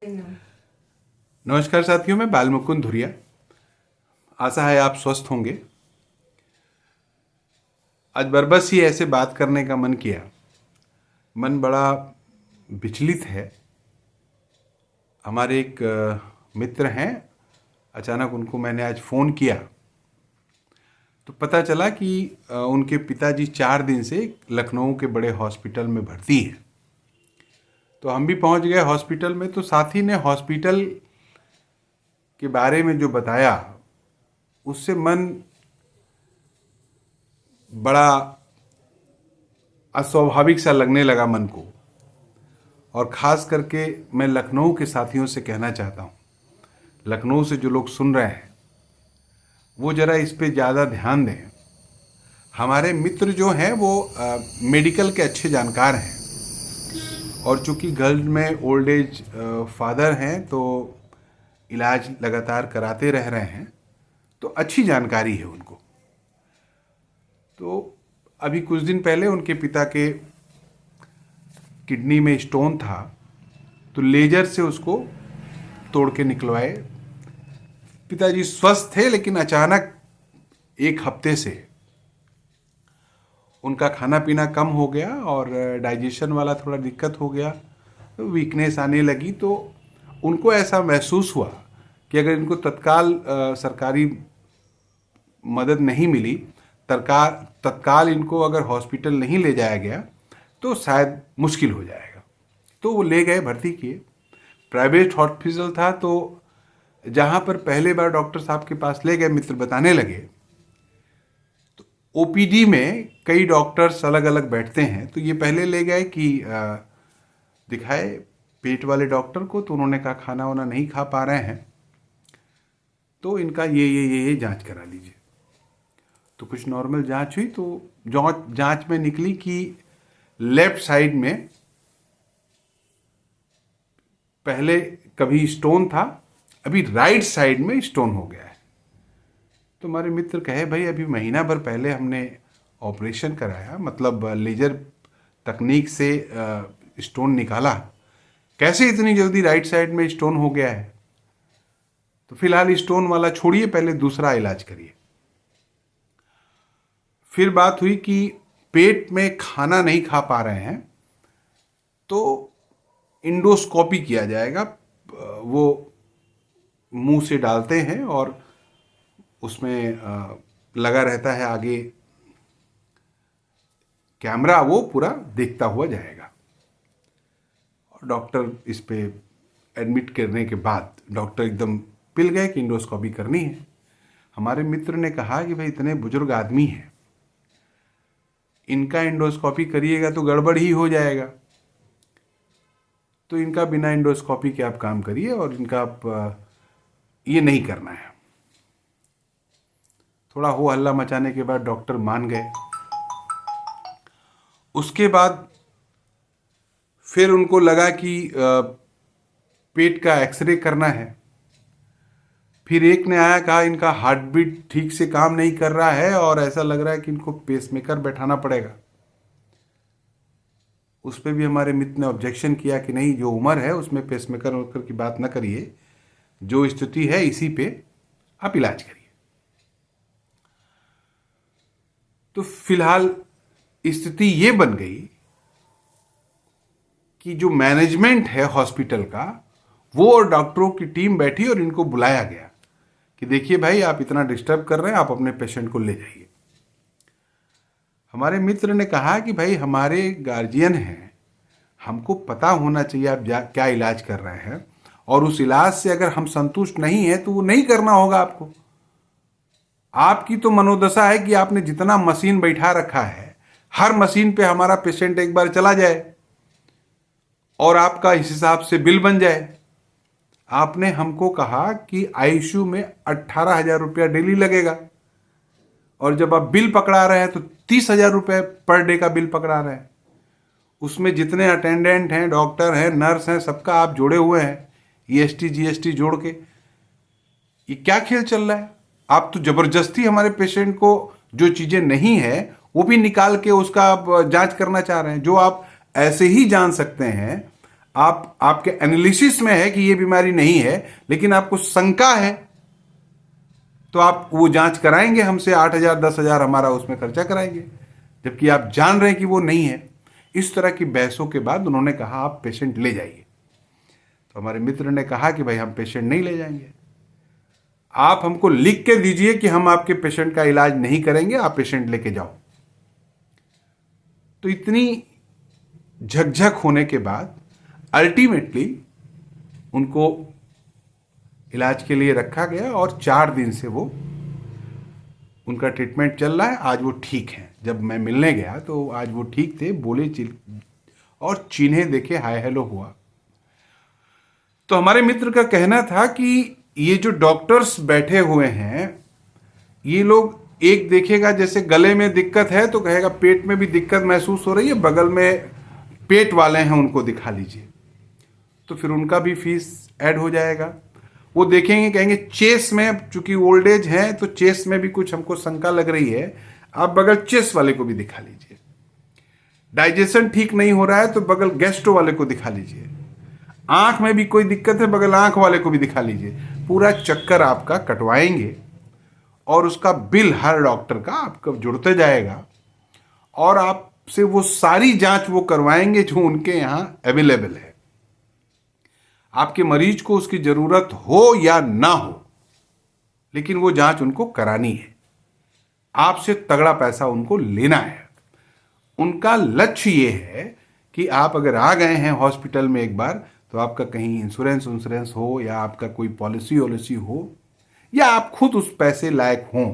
नमस्कार साथियों, मैं बालमुकुंद धुरिया। आशा है आप स्वस्थ होंगे। आज बरबस ही ऐसे बात करने का मन किया। मन बड़ा विचलित है। हमारे एक मित्र हैं, अचानक उनको मैंने आज फ़ोन किया तो पता चला कि उनके पिताजी 4 दिन से लखनऊ के बड़े हॉस्पिटल में भर्ती हैं। तो हम भी पहुंच गए हॉस्पिटल में। तो साथी ने हॉस्पिटल के बारे में जो बताया, उससे मन बड़ा अस्वाभाविक सा लगने लगा मन को। और ख़ास करके मैं लखनऊ के साथियों से कहना चाहता हूँ, लखनऊ से जो लोग सुन रहे हैं वो ज़रा इस पे ज़्यादा ध्यान दें। हमारे मित्र जो हैं वो मेडिकल के अच्छे जानकार हैं, और चूँकि घर में ओल्ड एज फादर हैं तो इलाज लगातार कराते रह रहे हैं, तो अच्छी जानकारी है उनको। तो अभी कुछ दिन पहले उनके पिता के किडनी में स्टोन था, तो लेजर से उसको तोड़ के निकलवाए। पिताजी स्वस्थ थे, लेकिन अचानक 1 हफ्ते से उनका खाना पीना कम हो गया और डाइजेशन वाला थोड़ा दिक्कत हो गया, तो वीकनेस आने लगी। तो उनको ऐसा महसूस हुआ कि अगर इनको तत्काल सरकारी मदद नहीं मिली, तत्काल इनको अगर हॉस्पिटल नहीं ले जाया गया तो शायद मुश्किल हो जाएगा। तो वो ले गए, भर्ती किए। प्राइवेट हॉस्पिटल था, तो जहाँ पर पहले बार डॉक्टर साहब के पास ले गए, मित्र बताने लगे, तो ओपीडी में कई डॉक्टर्स अलग अलग बैठते हैं। तो ये पहले ले गए कि दिखाए पेट वाले डॉक्टर को, तो उन्होंने कहा खाना वाना नहीं खा पा रहे हैं, तो इनका ये जांच करा लीजिए। तो कुछ नॉर्मल जांच हुई, तो जांच में निकली कि लेफ्ट साइड में पहले कभी स्टोन था, अभी राइट साइड में स्टोन हो गया है। तो हमारे मित्र कहे, भाई अभी महीना भर पहले हमने ऑपरेशन कराया, मतलब लेजर तकनीक से स्टोन निकाला, कैसे इतनी जल्दी राइट साइड में स्टोन हो गया है? तो फिलहाल स्टोन वाला छोड़िए, पहले दूसरा इलाज करिए। फिर बात हुई कि पेट में खाना नहीं खा पा रहे हैं, तो इंडोस्कोपी किया जाएगा। वो मुंह से डालते हैं और उसमें लगा रहता है आगे कैमरा, वो पूरा देखता हुआ जाएगा। और डॉक्टर इस पे एडमिट करने के बाद डॉक्टर एकदम पिल गए कि इंडोस्कोपी करनी है। हमारे मित्र ने कहा कि भाई इतने बुजुर्ग आदमी हैं, इनका इंडोस्कोपी करिएगा तो गड़बड़ ही हो जाएगा, तो इनका बिना इंडोस्कोपी के आप काम करिए, और इनका आप ये नहीं करना है। थोड़ा हो हल्ला मचाने के बाद डॉक्टर मान गए। उसके बाद फिर उनको लगा कि पेट का एक्सरे करना है। फिर एक ने आया, कहा इनका हार्ट बीट ठीक से काम नहीं कर रहा है और ऐसा लग रहा है कि इनको पेसमेकर बैठाना पड़ेगा। उस पर भी हमारे मित्र ने ऑब्जेक्शन किया कि नहीं, जो उम्र है उसमें पेसमेकर वोकर की बात ना करिए, जो स्थिति है इसी पे आप इलाज करिए। तो फिलहाल स्थिति ये बन गई कि जो मैनेजमेंट है हॉस्पिटल का, वो और डॉक्टरों की टीम बैठी और इनको बुलाया गया कि देखिए भाई, आप इतना डिस्टर्ब कर रहे हैं, आप अपने पेशेंट को ले जाइए। हमारे मित्र ने कहा कि भाई हमारे गार्जियन हैं, हमको पता होना चाहिए आप क्या इलाज कर रहे हैं, और उस इलाज से अगर हम संतुष्ट नहीं हैं तो वो नहीं करना होगा आपको। आपकी तो मनोदशा है कि आपने जितना मशीन बैठा रखा है, हर मशीन पे हमारा पेशेंट एक बार चला जाए और आपका इस हिसाब से बिल बन जाए। आपने हमको कहा कि आईसीयू में 18,000 रुपया डेली लगेगा, और जब आप बिल पकड़ा रहे हैं तो 30,000 रुपये पर डे का बिल पकड़ा रहे हैं। उसमें जितने अटेंडेंट हैं, डॉक्टर हैं, नर्स हैं, सबका आप जोड़े हुए हैं, ईएसटी जीएसटी जोड़ के। ये क्या खेल चल रहा है? आप तो जबरदस्ती हमारे पेशेंट को जो चीज़ें नहीं है वो भी निकाल के उसका आप जांच करना चाह रहे हैं, जो आप ऐसे ही जान सकते हैं आपके एनालिसिस में है कि ये बीमारी नहीं है, लेकिन आपको शंका है, तो आप वो जांच कराएंगे हमसे, 8,000 10,000 हमारा उसमें खर्चा कराएंगे, जबकि आप जान रहे हैं कि वो नहीं है। इस तरह की बहसों के बाद उन्होंने कहा आप पेशेंट ले जाइए। तो हमारे मित्र ने कहा कि भाई हम पेशेंट नहीं ले जाएंगे, आप हमको लिख के दीजिए कि हम आपके पेशेंट का इलाज नहीं करेंगे, आप पेशेंट लेके जाओ। तो इतनी झकझक होने के बाद अल्टीमेटली उनको इलाज के लिए रखा गया और 4 दिन से वो उनका ट्रीटमेंट चल रहा है। आज वो ठीक हैं। जब मैं मिलने गया तो आज वो ठीक थे, बोले और चिन्हे देखे, हाय हेलो हुआ। तो हमारे मित्र का कहना था कि ये जो डॉक्टर्स बैठे हुए हैं, ये लोग एक देखेगा जैसे गले में दिक्कत है तो कहेगा पेट में भी दिक्कत महसूस हो रही है, बगल में पेट वाले हैं उनको दिखा लीजिए, तो फिर उनका भी फीस ऐड हो जाएगा। वो देखेंगे, कहेंगे चेस्ट में, चूंकि ओल्ड एज है तो चेस्ट में भी कुछ हमको शंका लग रही है, आप बगल चेस्ट वाले को भी दिखा लीजिए। डाइजेशन ठीक नहीं हो रहा है तो बगल गैस्ट्रो वाले को दिखा लीजिए। आंख में भी कोई दिक्कत है, बगल आंख वाले को भी दिखा लीजिए। पूरा चक्कर आपका कटवाएंगे और उसका बिल हर डॉक्टर का आपका जुड़ते जाएगा और आपसे वो सारी जांच वो करवाएंगे जो उनके यहाँ अवेलेबल है। आपके मरीज को उसकी जरूरत हो या ना हो, लेकिन वो जांच उनको करानी है। आपसे तगड़ा पैसा उनको लेना है। उनका लक्ष्य ये है कि आप अगर आ गए हैं हॉस्पिटल में एक बार, तो आपका कहीं इंश्योरेंस हो या आपका कोई पॉलिसी हो या आप खुद उस पैसे लायक हों,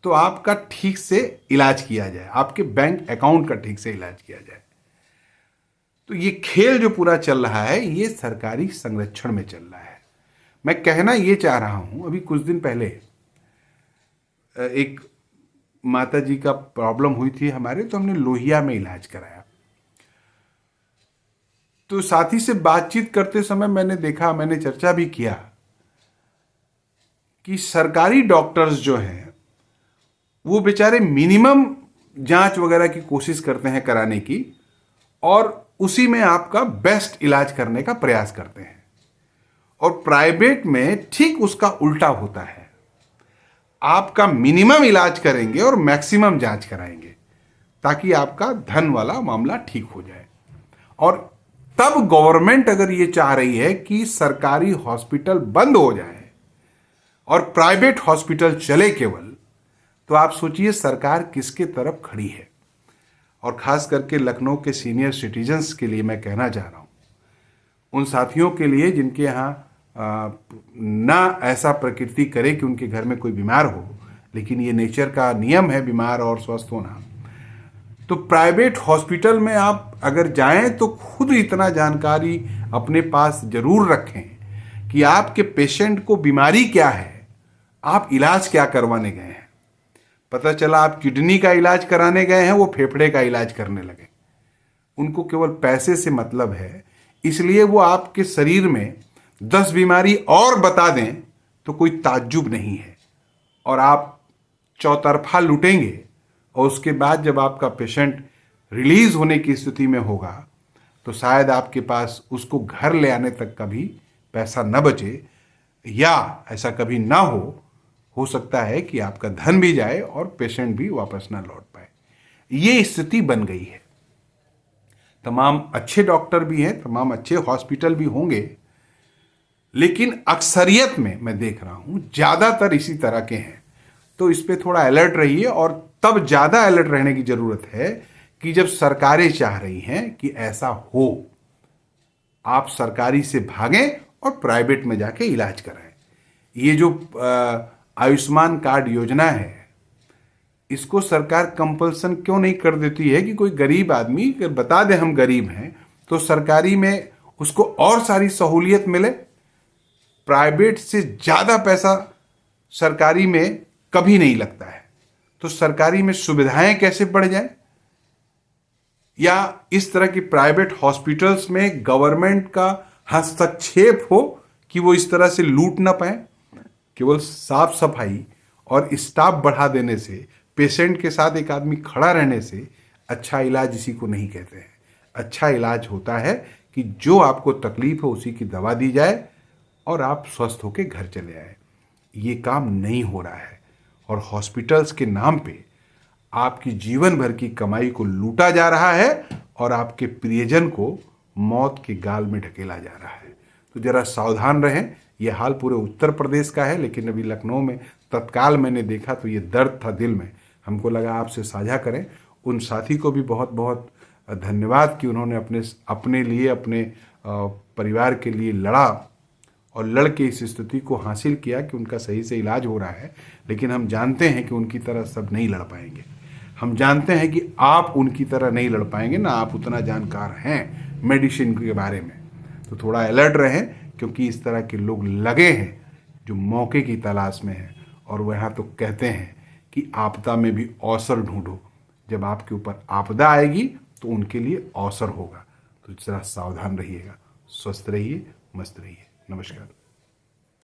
तो आपका ठीक से इलाज किया जाए, आपके बैंक अकाउंट का ठीक से इलाज किया जाए। तो ये खेल जो पूरा चल रहा है, ये सरकारी संरक्षण में चल रहा है। मैं कहना ये चाह रहा हूं, अभी कुछ दिन पहले एक माता जी का प्रॉब्लम हुई थी हमारे, तो हमने लोहिया में इलाज कराया। तो साथी से बातचीत करते समय मैंने चर्चा भी किया कि सरकारी डॉक्टर्स जो हैं वो बेचारे मिनिमम जांच वगैरह की कोशिश करते हैं कराने की, और उसी में आपका बेस्ट इलाज करने का प्रयास करते हैं। और प्राइवेट में ठीक उसका उल्टा होता है, आपका मिनिमम इलाज करेंगे और मैक्सिमम जांच कराएंगे ताकि आपका धन वाला मामला ठीक हो जाए। और तब गवर्नमेंट अगर ये चाह रही है कि सरकारी हॉस्पिटल बंद हो जाए और प्राइवेट हॉस्पिटल चले केवल, तो आप सोचिए सरकार किसके तरफ खड़ी है। और खास करके लखनऊ के सीनियर सिटीजन्स के लिए मैं कहना चाह रहा हूँ, उन साथियों के लिए जिनके यहाँ ना ऐसा प्रकृति करे कि उनके घर में कोई बीमार हो, लेकिन ये नेचर का नियम है बीमार और स्वस्थ होना। तो प्राइवेट हॉस्पिटल में आप अगर जाएं तो खुद इतना जानकारी अपने पास जरूर रखें कि आपके पेशेंट को बीमारी क्या है, आप इलाज क्या करवाने गए हैं। पता चला आप किडनी का इलाज कराने गए हैं, वो फेफड़े का इलाज करने लगे। उनको केवल पैसे से मतलब है, इसलिए वो आपके शरीर में 10 बीमारी और बता दें तो कोई ताज्जुब नहीं है। और आप चौतरफा लूटेंगे और उसके बाद जब आपका पेशेंट रिलीज होने की स्थिति में होगा तो शायद आपके पास उसको घर ले आने तक का भी पैसा न बचे, या ऐसा कभी ना हो सकता है कि आपका धन भी जाए और पेशेंट भी वापस ना लौट पाए। ये स्थिति बन गई है। तमाम अच्छे डॉक्टर भी हैं, तमाम अच्छे हॉस्पिटल भी होंगे, लेकिन अक्सरियत में मैं देख रहा हूं ज्यादातर इसी तरह के हैं। तो इस पे थोड़ा अलर्ट रहिए, और तब ज्यादा अलर्ट रहने की जरूरत है कि जब सरकारें चाह रही हैं कि ऐसा हो, आप सरकारी से भागें और प्राइवेट में जाके इलाज कराएं। ये जो आयुष्मान कार्ड योजना है, इसको सरकार कंपल्सन क्यों नहीं कर देती है कि कोई गरीब आदमी अगर बता दे हम गरीब हैं तो सरकारी में उसको और सारी सहूलियत मिले। प्राइवेट से ज्यादा पैसा सरकारी में कभी नहीं लगता है, तो सरकारी में सुविधाएं कैसे बढ़ जाए, या इस तरह की प्राइवेट हॉस्पिटल्स में गवर्नमेंट का हस्तक्षेप हो कि वो इस तरह से लूट ना पाए। केवल साफ सफाई और स्टाफ बढ़ा देने से, पेशेंट के साथ एक आदमी खड़ा रहने से अच्छा इलाज इसी को नहीं कहते हैं। अच्छा इलाज होता है कि जो आपको तकलीफ है उसी की दवा दी जाए और आप स्वस्थ होकर घर चले आए। ये काम नहीं हो रहा है और हॉस्पिटल्स के नाम पे आपकी जीवन भर की कमाई को लूटा जा रहा है और आपके प्रियजन को मौत के गाल में ढकेला जा रहा है। तो जरा सावधान रहें। ये हाल पूरे उत्तर प्रदेश का है, लेकिन अभी लखनऊ में तत्काल मैंने देखा तो ये दर्द था दिल में, हमको लगा आपसे साझा करें। उन साथी को भी बहुत बहुत धन्यवाद कि उन्होंने अपने लिए, अपने परिवार के लिए लड़ा और लड़ के इस स्थिति को हासिल किया कि उनका सही से इलाज हो रहा है। लेकिन हम जानते हैं कि उनकी तरह सब नहीं लड़ पाएंगे। हम जानते हैं कि आप उनकी तरह नहीं लड़ पाएंगे, ना आप उतना जानकार हैं मेडिसिन के बारे में। तो थोड़ा अलर्ट रहें, क्योंकि इस तरह के लोग लगे हैं जो मौके की तलाश में हैं। और वहाँ तो कहते हैं कि आपदा में भी अवसर ढूंढो। जब आपके ऊपर आपदा आएगी तो उनके लिए अवसर होगा। तो जरा सावधान रहिएगा, स्वस्थ रहिए, मस्त रहिए। नमस्कार।